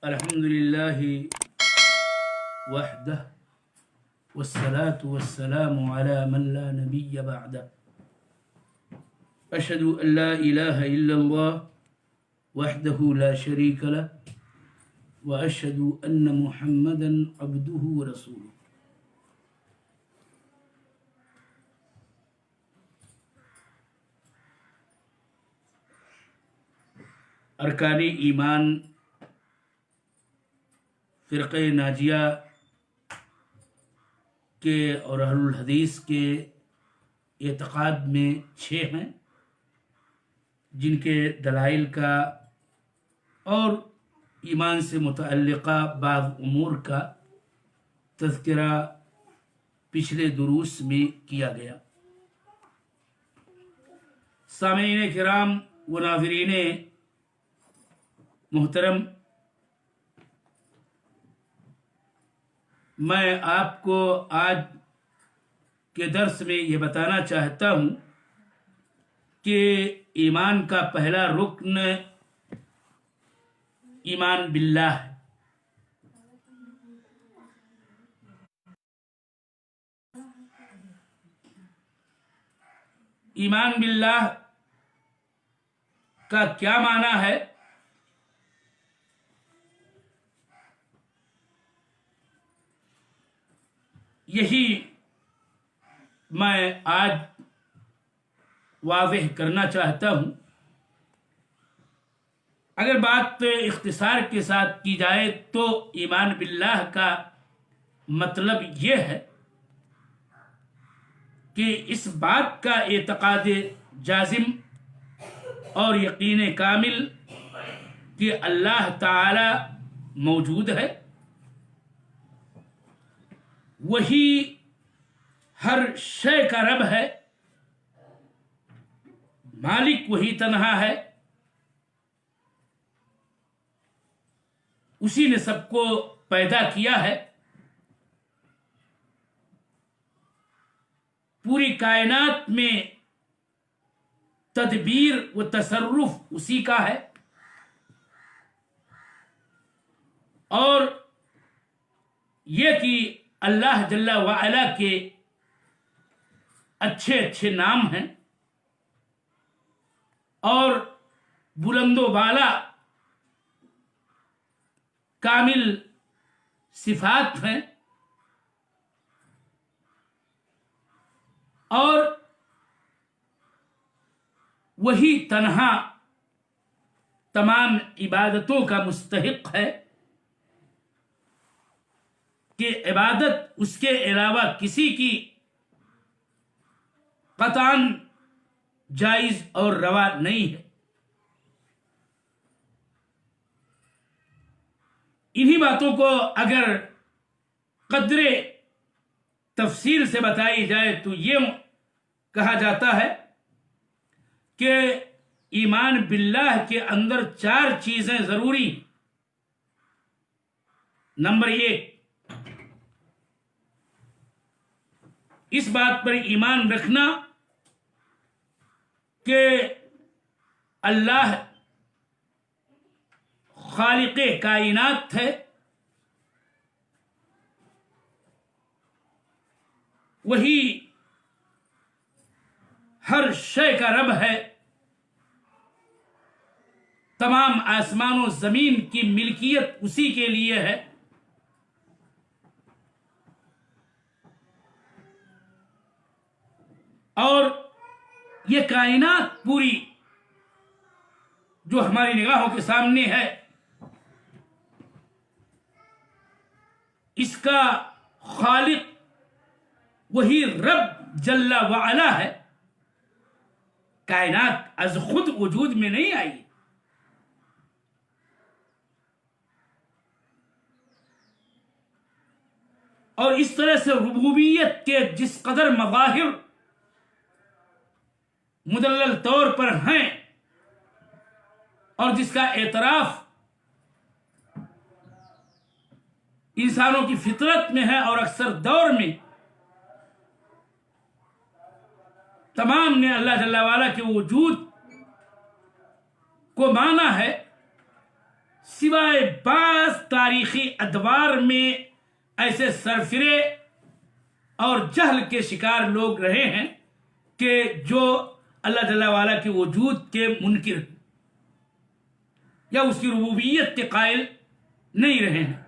الحمد لله وحده والصلاة والسلام على من لا نبي بعده أشهد أن لا إله إلا الله وحده لا شريك له وأشهد أن محمدا عبده ورسوله. ارکان ایمان فرقہ ناجیہ کے اور اہل الحدیث کے اعتقاد میں 6 ہیں، جن کے دلائل کا اور ایمان سے متعلقہ بعض امور کا تذکرہ پچھلے دروس میں کیا گیا. سامعین کرام و ناظرین محترم، میں آپ کو آج کے درس میں یہ بتانا چاہتا ہوں کہ ایمان کا پہلا رکن ایمان باللہ ہے. ایمان باللہ کا کیا معنی ہے؟ یہی میں آج واضح کرنا چاہتا ہوں. اگر بات اختصار کے ساتھ کی جائے تو ایمان باللہ کا مطلب یہ ہے کہ اس بات کا اعتقاد جازم اور یقین کامل کہ اللہ تعالی موجود ہے، وہی ہر شے کا رب ہے، مالک وہی تنہا ہے، اسی نے سب کو پیدا کیا ہے، پوری کائنات میں تدبیر و تصرف اسی کا ہے، اور یہ کہ اللہ جل وعلا کے اچھے اچھے نام ہیں اور بلند و بالا کامل صفات ہیں، اور وہی تنہا تمام عبادتوں کا مستحق ہے کہ عبادت اس کے علاوہ کسی کی قطعاً جائز اور روا نہیں ہے. انہی باتوں کو اگر قدر تفصیل سے بتائی جائے تو یہ کہا جاتا ہے کہ ایمان باللہ کے اندر 4 چیزیں ضروری. نمبر 1، اس بات پر ایمان رکھنا کہ اللہ خالق کائنات ہے، وہی ہر شے کا رب ہے، تمام آسمان و زمین کی ملکیت اسی کے لیے ہے، اور یہ کائنات پوری جو ہماری نگاہوں کے سامنے ہے، اس کا خالق وہی رب جل وعلا ہے. کائنات از خود وجود میں نہیں آئی، اور اس طرح سے ربوبیت کے جس قدر مظاہر مدلل طور پر ہیں اور جس کا اعتراف انسانوں کی فطرت میں ہے، اور اکثر دور میں تمام نے اللہ جل وعلا کے وجود کو مانا ہے، سوائے بعض تاریخی ادوار میں ایسے سرفرے اور جہل کے شکار لوگ رہے ہیں کہ جو اللہ جل وعلا کے وجود کے منکر یا اس کی ربوبیت کے قائل نہیں رہے ہیں۔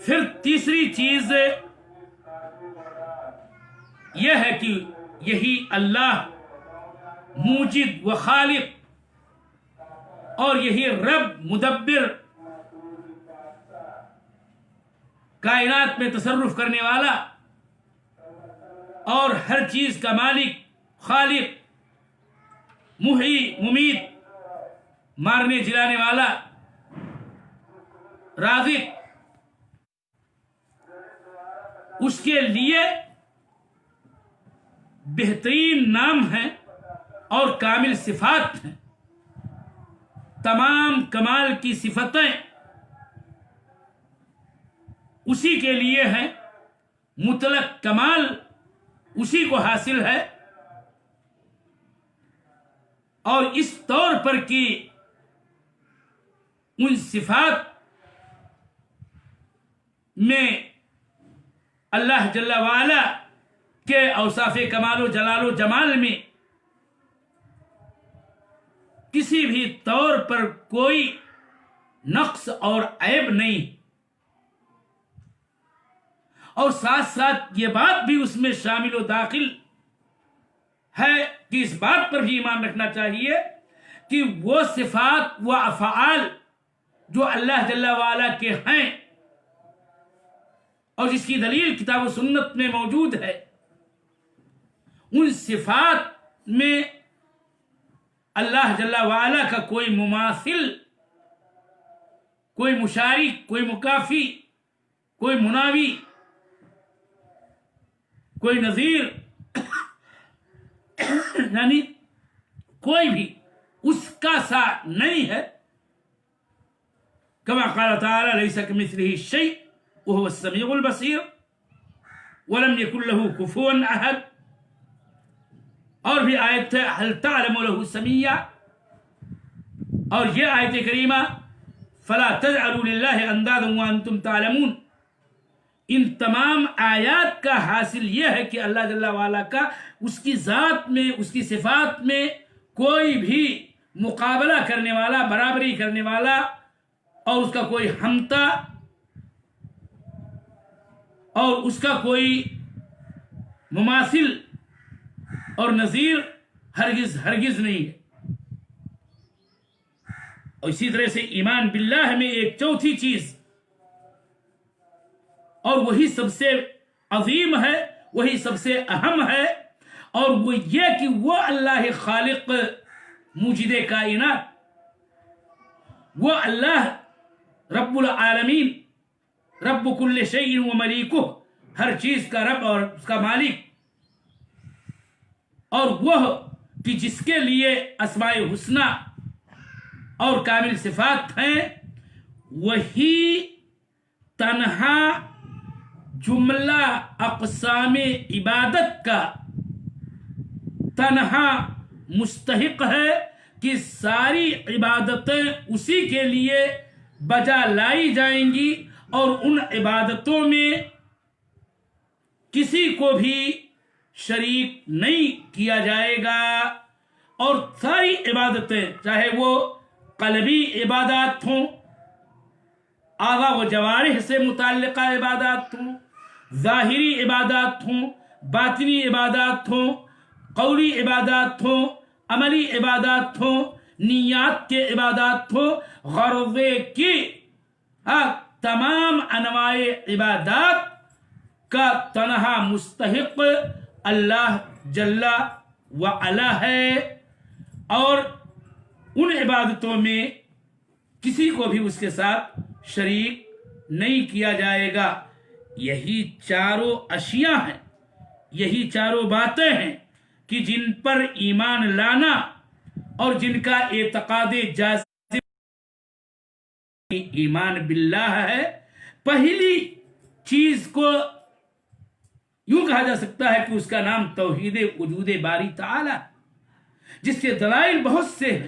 پھر تیسری چیز یہ ہے کہ یہی اللہ موجد و خالق اور یہی رب مدبر کائنات میں تصرف کرنے والا اور ہر چیز کا مالک، خالق، محیی، ممیت، مارنے جلانے والا، رازق، اس کے لیے بہترین نام ہیں اور کامل صفات ہیں۔ تمام کمال کی صفتیں اسی کے لیے ہیں، مطلق کمال اسی کو حاصل ہے، اور اس طور پر کہ ان صفات میں اللہ جل وعلا کے اوصاف کمال و جلال و جمال میں کسی بھی طور پر کوئی نقص اور عیب نہیں، اور ساتھ ساتھ یہ بات بھی اس میں شامل و داخل ہے کہ اس بات پر بھی ایمان رکھنا چاہیے کہ وہ صفات و افعال جو اللہ جل وعلا کے ہیں اور جس کی دلیل کتاب و سنت میں موجود ہے، ان صفات میں اللہ جل وعلا کا کوئی مماثل، کوئی مشارک، کوئی مکافی، کوئی مناوی، کوئی نظیر یعنی کوئی بھی اس کا سا نہیں ہے۔ کما قال تعالی لیس کمثلہ شیء وهو السمیع البصیر ولم یکن له کفوا احد، اور بھی آیت ہے هل تعلم له سمیع، اور یہ آیت کریمہ فلا تجعلوا للہ اندادا وانتم تعلمون، ان تمام آیات کا حاصل یہ ہے کہ اللہ جل وعلا کا اس کی ذات میں، اس کی صفات میں کوئی بھی مقابلہ کرنے والا، برابری کرنے والا اور اس کا کوئی ہمتا اور اس کا کوئی مماثل اور نظیر ہرگز نہیں ہے۔ اور اسی طرح سے ایمان باللہ میں ایک چوتھی چیز، اور وہی سب سے عظیم ہے، وہی سب سے اہم ہے، اور وہ یہ کہ وہ اللہ خالق موجد کائنات، وہ اللہ رب العالمین، رب کل شیء و ملیکہ، ہر چیز کا رب اور اس کا مالک، اور وہ کہ جس کے لیے اسماء حسنی اور کامل صفات ہیں، وہی تنہا جملہ اقسام عبادت کا تنہا مستحق ہے کہ ساری عبادتیں اسی کے لیے بجا لائی جائیں گی، اور ان عبادتوں میں کسی کو بھی شریک نہیں کیا جائے گا، اور ساری عبادتیں چاہے وہ قلبی عبادات ہوں، اعضاء و جوارح سے متعلقہ عبادات ہوں، ظاہری عبادات ہوں، باطنی عبادات ہوں، قولی عبادات ہوں، عملی عبادات ہوں، نیات کے عبادات ہوں، غرضے کی تمام انواع عبادات کا تنہا مستحق اللہ جل وعلا ہے، اور ان عبادتوں میں کسی کو بھی اس کے ساتھ شریک نہیں کیا جائے گا۔ یہی چاروں اشیاء ہیں، یہی چاروں باتیں ہیں کہ جن پر ایمان لانا اور جن کا اعتقاد جازم ایمان باللہ ہے۔ پہلی چیز کو یوں کہا جا سکتا ہے کہ اس کا نام توحید وجود باری تعالی، جس کے دلائل بہت سے ہیں،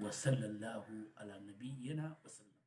وصلی اللہ علی نبینا وسلم.